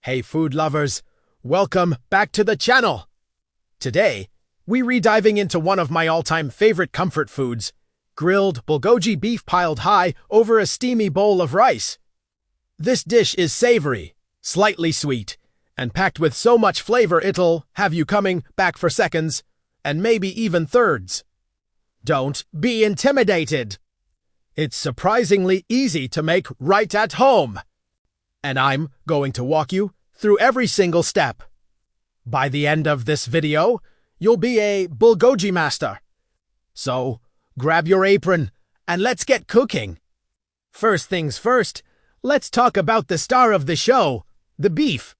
Hey food lovers, welcome back to the channel! Today, we re-diving into one of my all-time favorite comfort foods, grilled Bulgogi beef piled high over a steamy bowl of rice. This dish is savory, slightly sweet, and packed with so much flavor it'll have you coming back for seconds, and maybe even thirds. Don't be intimidated! It's surprisingly easy to make right at home, and I'm going to walk you through every single step. By the end of this video, you'll be a Bulgogi master. So, grab your apron and let's get cooking. First things first, let's talk about the star of the show, the beef.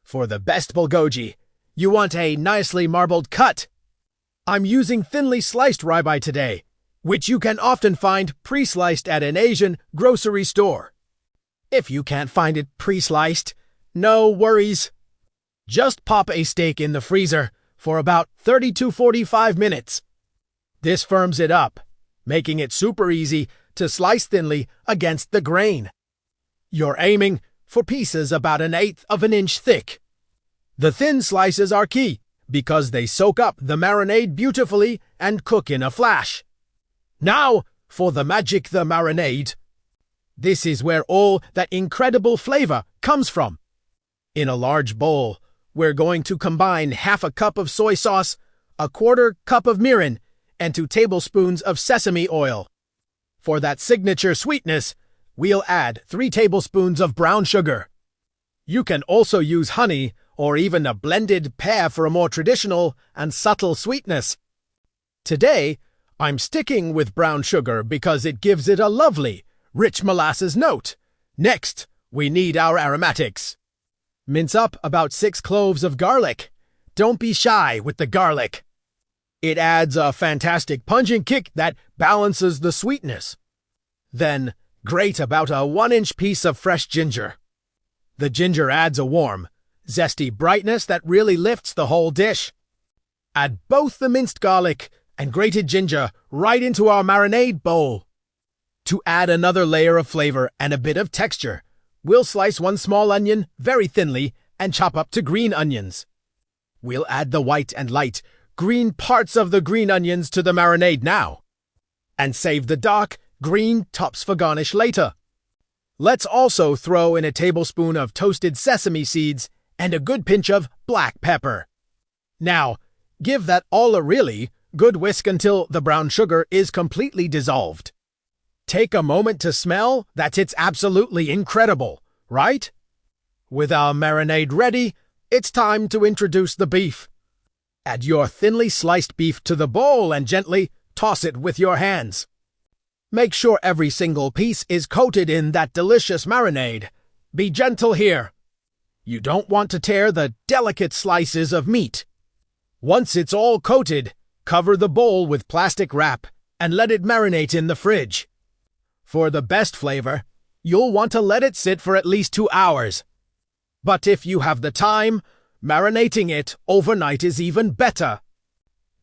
For the best Bulgogi, you want a nicely marbled cut. I'm using thinly sliced ribeye today, which you can often find pre-sliced at an Asian grocery store. If you can't find it pre-sliced, no worries. Just pop a steak in the freezer for about 30 to 45 minutes. This firms it up, making it super easy to slice thinly against the grain. You're aiming for pieces about 1/8 of an inch thick. The thin slices are key because they soak up the marinade beautifully and cook in a flash. Now for the marinade. This is where all that incredible flavor comes from. In a large bowl, we're going to combine 1/2 cup of soy sauce, 1/4 cup of mirin, and 2 tablespoons of sesame oil. For that signature sweetness, we'll add 3 tablespoons of brown sugar. You can also use honey or even a blended pear for a more traditional and subtle sweetness. Today, I'm sticking with brown sugar because it gives it a lovely, rich molasses note. Next, we need our aromatics. Mince up about 6 cloves of garlic. Don't be shy with the garlic. It adds a fantastic pungent kick that balances the sweetness. Then, grate about a 1-inch piece of fresh ginger. The ginger adds a warm, zesty brightness that really lifts the whole dish. Add both the minced garlic and grated ginger right into our marinade bowl. To add another layer of flavor and a bit of texture, we'll slice 1 small onion very thinly and chop up to green onions. We'll add the white and light green parts of the green onions to the marinade now, and save the dark green tops for garnish later. Let's also throw in a tablespoon of toasted sesame seeds and a good pinch of black pepper. Now, give that all a really good whisk until the brown sugar is completely dissolved. Take a moment to smell that it's absolutely incredible, right? With our marinade ready, it's time to introduce the beef. Add your thinly sliced beef to the bowl and gently toss it with your hands. Make sure every single piece is coated in that delicious marinade. Be gentle here. You don't want to tear the delicate slices of meat. Once it's all coated, cover the bowl with plastic wrap and let it marinate in the fridge. For the best flavor, you'll want to let it sit for at least 2 hours. But if you have the time, marinating it overnight is even better.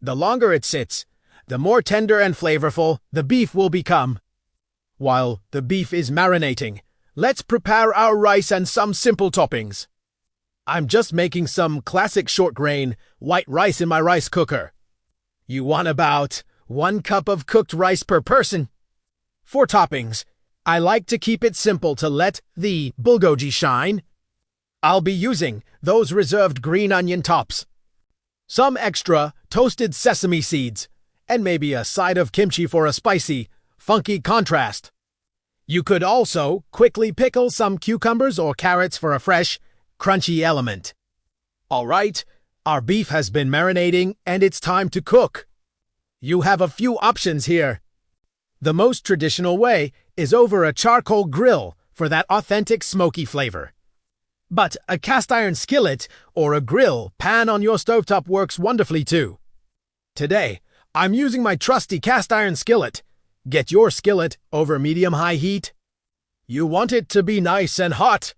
The longer it sits, the more tender and flavorful the beef will become. While the beef is marinating, let's prepare our rice and some simple toppings. I'm just making some classic short grain white rice in my rice cooker. You want about 1 cup of cooked rice per person. For toppings, I like to keep it simple to let the Bulgogi shine. I'll be using those reserved green onion tops, some extra toasted sesame seeds, and maybe a side of kimchi for a spicy, funky contrast. You could also quickly pickle some cucumbers or carrots for a fresh, crunchy element. Alright, our beef has been marinating and it's time to cook. You have a few options here. The most traditional way is over a charcoal grill for that authentic smoky flavor. But a cast iron skillet or a grill pan on your stovetop works wonderfully too. Today, I'm using my trusty cast iron skillet. Get your skillet over medium-high heat. You want it to be nice and hot.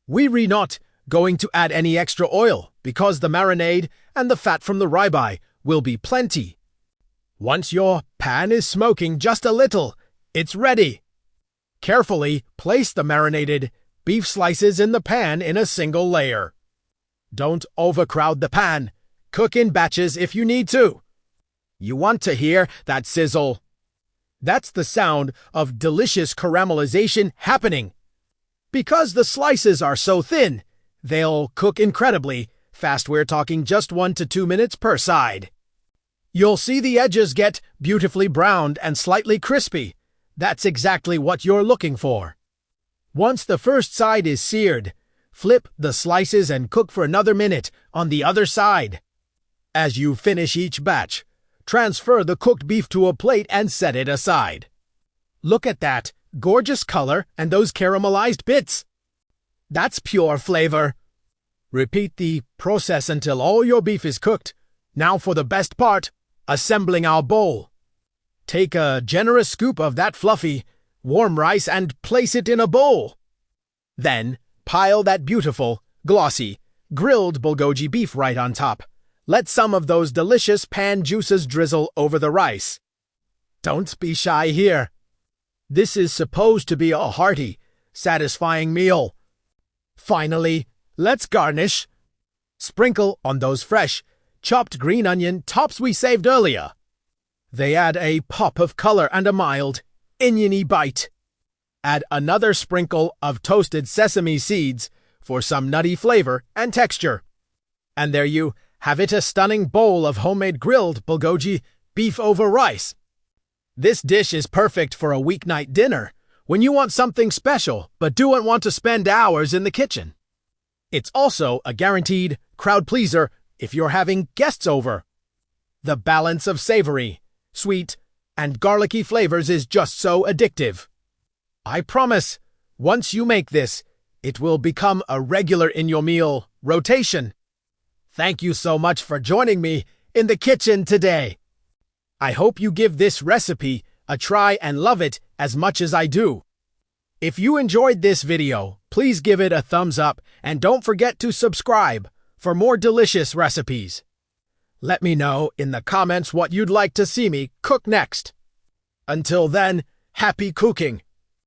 We're not going to add any extra oil because the marinade and the fat from the ribeye will be plenty. Once your pan is smoking just a little, it's ready. Carefully place the marinated beef slices in the pan in a single layer. Don't overcrowd the pan. Cook in batches if you need to. You want to hear that sizzle? That's the sound of delicious caramelization happening. Because the slices are so thin, they'll cook incredibly fast. We're talking just 1 to 2 minutes per side. You'll see the edges get beautifully browned and slightly crispy. That's exactly what you're looking for. Once the first side is seared, flip the slices and cook for another minute on the other side. As you finish each batch, transfer the cooked beef to a plate and set it aside. Look at that gorgeous color and those caramelized bits. That's pure flavor. Repeat the process until all your beef is cooked. Now for the best part, assembling our bowl. Take a generous scoop of that fluffy, warm rice and place it in a bowl. Then, pile that beautiful, glossy, grilled bulgogi beef right on top. Let some of those delicious pan juices drizzle over the rice. Don't be shy here. This is supposed to be a hearty, satisfying meal. Finally, let's garnish. Sprinkle on those fresh, chopped green onion tops we saved earlier. They add a pop of color and a mild, oniony bite. Add another sprinkle of toasted sesame seeds for some nutty flavor and texture. And there you have it, a stunning bowl of homemade grilled bulgogi beef over rice. This dish is perfect for a weeknight dinner when you want something special but don't want to spend hours in the kitchen. It's also a guaranteed crowd pleaser if you're having guests over. The balance of savory, sweet, and garlicky flavors is just so addictive. I promise, once you make this, it will become a regular in your meal rotation. Thank you so much for joining me in the kitchen today. I hope you give this recipe a try and love it as much as I do. If you enjoyed this video, please give it a thumbs up and don't forget to subscribe for more delicious recipes. Let me know in the comments what you'd like to see me cook next. Until then, happy cooking!